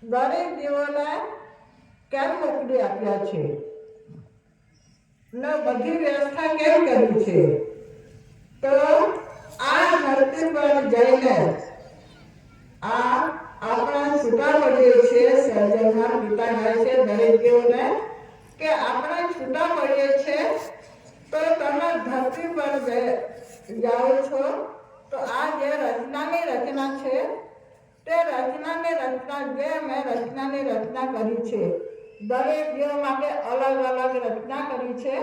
દરેક જીવોને કેમ મોકલી આપ્યા છે ને બધી વ્યવસ્થા કેમ કરી છે? તો આ ધરતી પર જઈને આ આપણા છૂટા પડીએ છીએ. સર્જનહાર પિતા કહે છે દરેક જીવોને કે આપણે છૂટા પડીએ છીએ, તો તમે ધરતી પર જાઓ છો તો આ જે રચનાની રચના છે તે રચનાની રચના જે મેં રચનાની રચના કરી છે, દરેક જીવ માટે અલગ અલગ રચના કરી છે,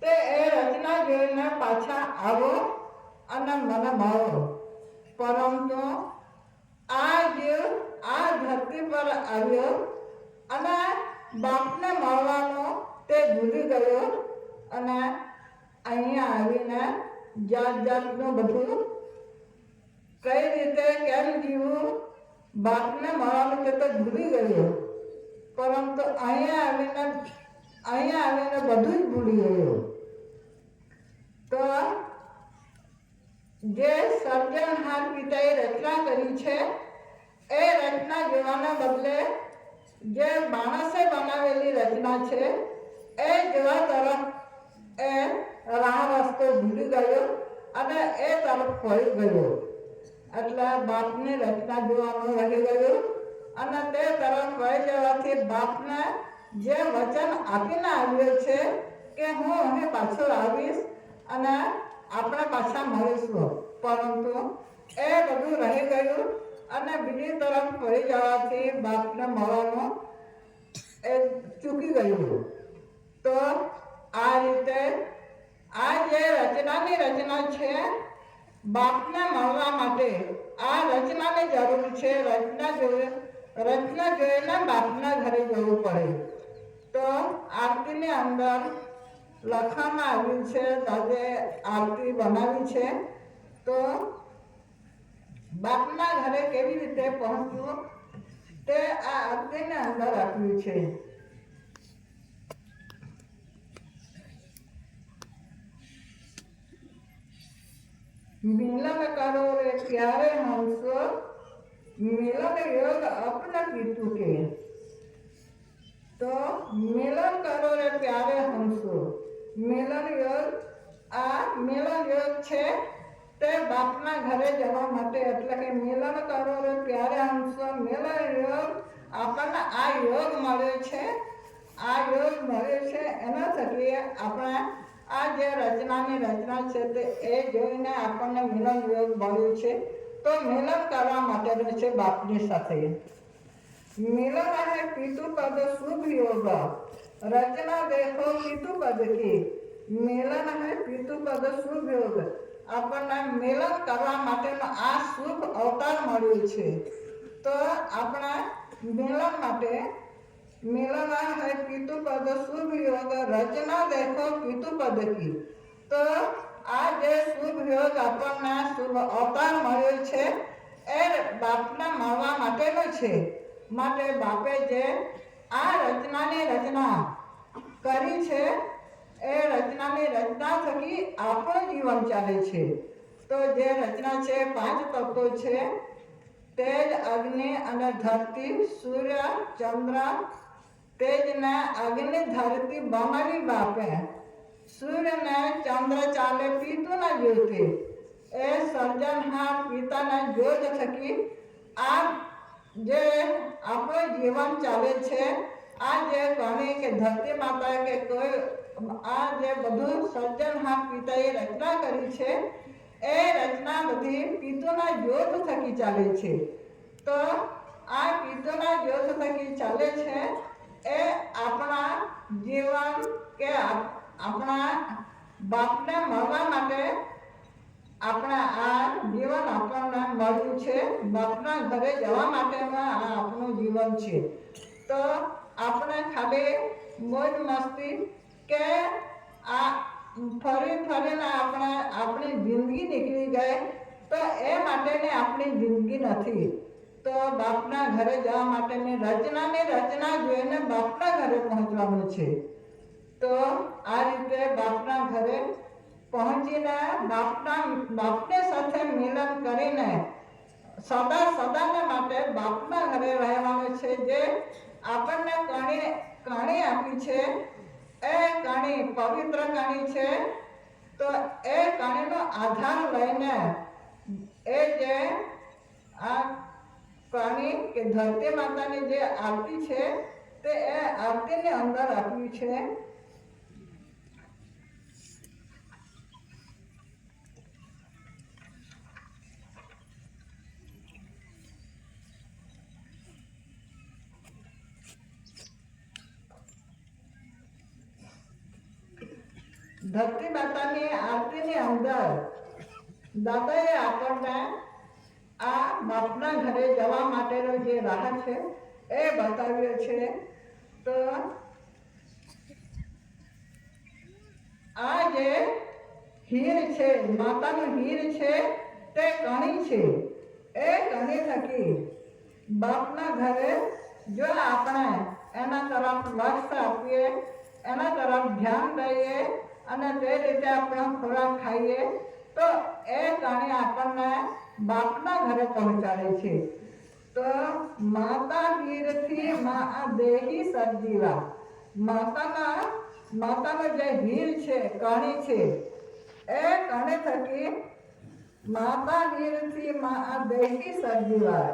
તે એ રચના જોઈને પાછા આવો અને મને મળો. પરંતુ આ જીવ આ ધરતી પર આવ્યો અને બાપને મળવાનો તે ભૂલી ગયો અને અહીંયા આવીને જાત જાતનું બધું કઈ રીતે કેમ જીવવું, બાપને મળવાનું તે તો ભૂલી ગયો, પરંતુ અહીંયા આવીને બધું જ ભૂલી ગયો. તો જે સર્જનહાર પિતાએ રચના કરી છે એ રચના જોવાના બદલે જે માણસે બનાવેલી રચના છે એ જોવા તરફ એ રાહ રસ્તો ભૂલી ગયો અને એ તરફ ફરી ગયો. એટલે બાપની રચના જોવાનું રહી ગયું અને તે તરફ વહી જવાથી બાપને જે વચન આપીને આવ્યો છે કે હું અહીં પાછો આવીશ અને આપણે પાછા મળીશું, પરંતુ એ બધું રહી ગયું અને બીજી તરફ ફરી જવાથી બાપને મળવાનું એ ચૂકી ગયું. તો આ રીતે આ જે રચનાની રચના છે, બાપને મળવા માટે આ રચનાની જરૂર છે. રચના જોઈને બાપના ઘરે જવું પડે. તો આરતીની અંદર લખવામાં આવ્યું છે, દાદે આરતી બનાવી છે, તો બાપના ઘરે કેવી રીતે પહોંચવું તે આ આરતીની અંદર આપ્યું છે. मिलन करो रे प्यारे हंसो, मिलन योग अपना कीटू के. तो मिलन करो रे प्यारे हंसो, मिलन योग આ મિલન યોગ છે તે બાપના ઘરે જવા માટે, એટલે કે મિલન કરો રે પ્યારે હંસો, મિલન યોગ આપણને આ યોગ મળ્યો છે. આ યોગ મળ્યો છે એના થકી આપણે આ જે રચનાની રચના છે તે એ જોઈને આપણને મિલન યોગ મળ્યું છે. તો મિલન કરવા માટેનો છે બાપની સાથે. मिलन है पितु पद शुभ योग, रचना देखो पितु पद की. मिलन है पितु पद शुभ योग, આપણને મિલન કરવા માટેનો આ શુભ અવતાર મળ્યો છે. તો આપણા મિલન માટે मिलन है पितु पद शुभ योग, रचना देखो पितु पद की. તો આ જે શુભ યોગ આપણને શુભ અવતાર મળ્યો છે એ બાપને મળવા માટેનો છે. માટે બાપે જે આ રચનાની રચના કરી છે એ રચનાની રચના થકી આપણું જીવન ચાલે છે. તો જે રચના છે 5 તત્વો છે, તેજ, અગ્નિ અને ધરતી, સૂર્ય, ચંદ્ર. તેજને અગ્નિ ધરતી બનાવી બાપે, સૂર્યને ચંદ્ર ચાલે પિતુના જ્યોતિ. એ સર્જનહાર પિતાના જ્યોત થકી આ જે આપણું જીવન ચાલે છે. આ જે ગણી કે ધરતી માતા કે કોઈ આ જે બધું સર્જનહાર પિતાએ રચના કરી છે એ રચના બધી પિતુના જ્યોત થકી ચાલે છે. તો આ પિતુના જ્યોત થકી ચાલે છે એ આપણા જીવન કે આપણા બાપને મળવા માટે આપણે આ જીવન આપણને મળ્યું છે. બાપના ઘરે જવા માટેનું આ આપણું જીવન છે. તો આપણે ખાલી મોજ મસ્તી કે આ ફરીને આપણી જિંદગી નીકળી ગઈ તો એ માટેની આપણી જિંદગી નથી. તો બાપના ઘરે જવા માટેની રચના જોઈને બાપના ઘરે પહોંચવાનું છે. તો આ રીતે બાપના ઘરે પહોંચીને બાપને સાથે મિલન કરીને સદા સદાને માટે બાપના ઘરે રહેવાનું છે. જે આપણને કણી આપી છે એ કણી પવિત્ર કણી છે. તો એ કણીનો આધાર લઈને એ જે આ કણી કે ધરતી માતાની જે આરતી છે તે એ આરતીની અંદર આપ્યું છે. ધરતી માતાની આરતીની અંદર દાદાએ આપણને આ બાપના ઘરે જવા માટેનો જે રાહ છે એ બતાવ્યો છે. તો આ જે હીર છે, માતાનું હીર છે તે કણી છે. એ કણી થકી બાપના ઘરે જો આપણે એના તરફ લક્ષ્ય આપીએ, એના તરફ ધ્યાન દઈએ અને તે રીતે આપણે ખોરાક ખાઈએ તો એ કણી આપણને બાપના ઘરે પહોંચાડે છે. તો માતા હીરથી મા દેહી સજીવા, માતાનો જે હીર છે, કણી છે, એ કણી થકી માતા હીરથી મા દેહી સજીવા,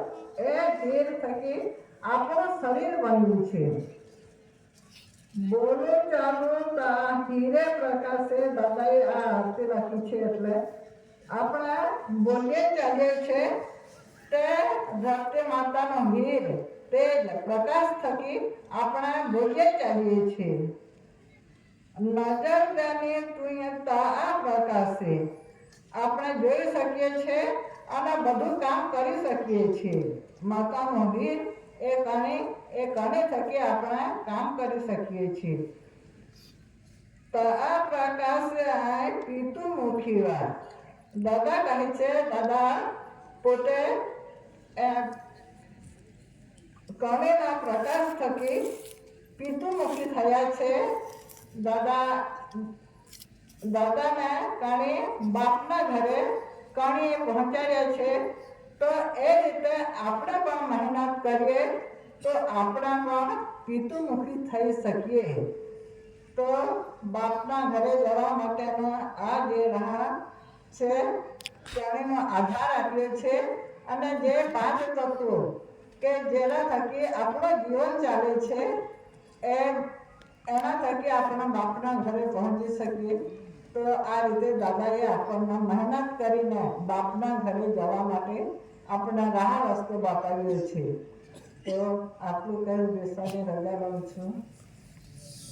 એ હીર થકી આપણું શરીર બન્યું છે. બોલો ચાલો હીરે પ્રકાશે દાદાએ આ આરતી લખી છે. એટલે આપણે બોલીએ ચાલીએ છે તે ધરતી માતાનો હીર તેજ પ્રકાશ થકી આપણે બોલીએ ચાલીએ છીએ. નજર તેની તુયતા આ પ્રકાશે આપણે જોઈ શકીએ છીએ અને બધું કામ કરી શકીએ છીએ. માતાનો હીર એ કણી થકી આપણે કામ કરી શકીએ છીએ. તો આ પ્રકાશ આય પિતુ મુખીવા, દાદા કહે છે, દાદા પોતે કણીના પ્રકાશ થકી પિતુમુખી થયા છે. દાદાને કણી બાપના ઘરે કણીએ પહોંચાડ્યા છે. તો એ રીતે આપણે પણ મહેનત કરીએ તો આપણે પણ પિતુમુખી થઈ શકીએ. તો બાપના ઘરે જવા માટેનો આ જે રાહ છે તેનો આધાર આપ્યો છે. અને જે 5 તત્વો કે જેના થકી આપણું જીવન ચાલે છે એના થકી આપણે બાપના ઘરે પહોંચી શકીએ. તો આ રીતે દાદાએ આપણને મહેનત કરીને બાપના ઘરે જવા માટે આપણને રાહ રસ્તો બતાવ્યો છે. તો આટલું કહી બેસાને રજા લઉં છું.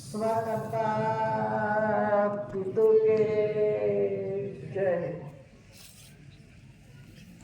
સ્વકર્તા પિતુ કે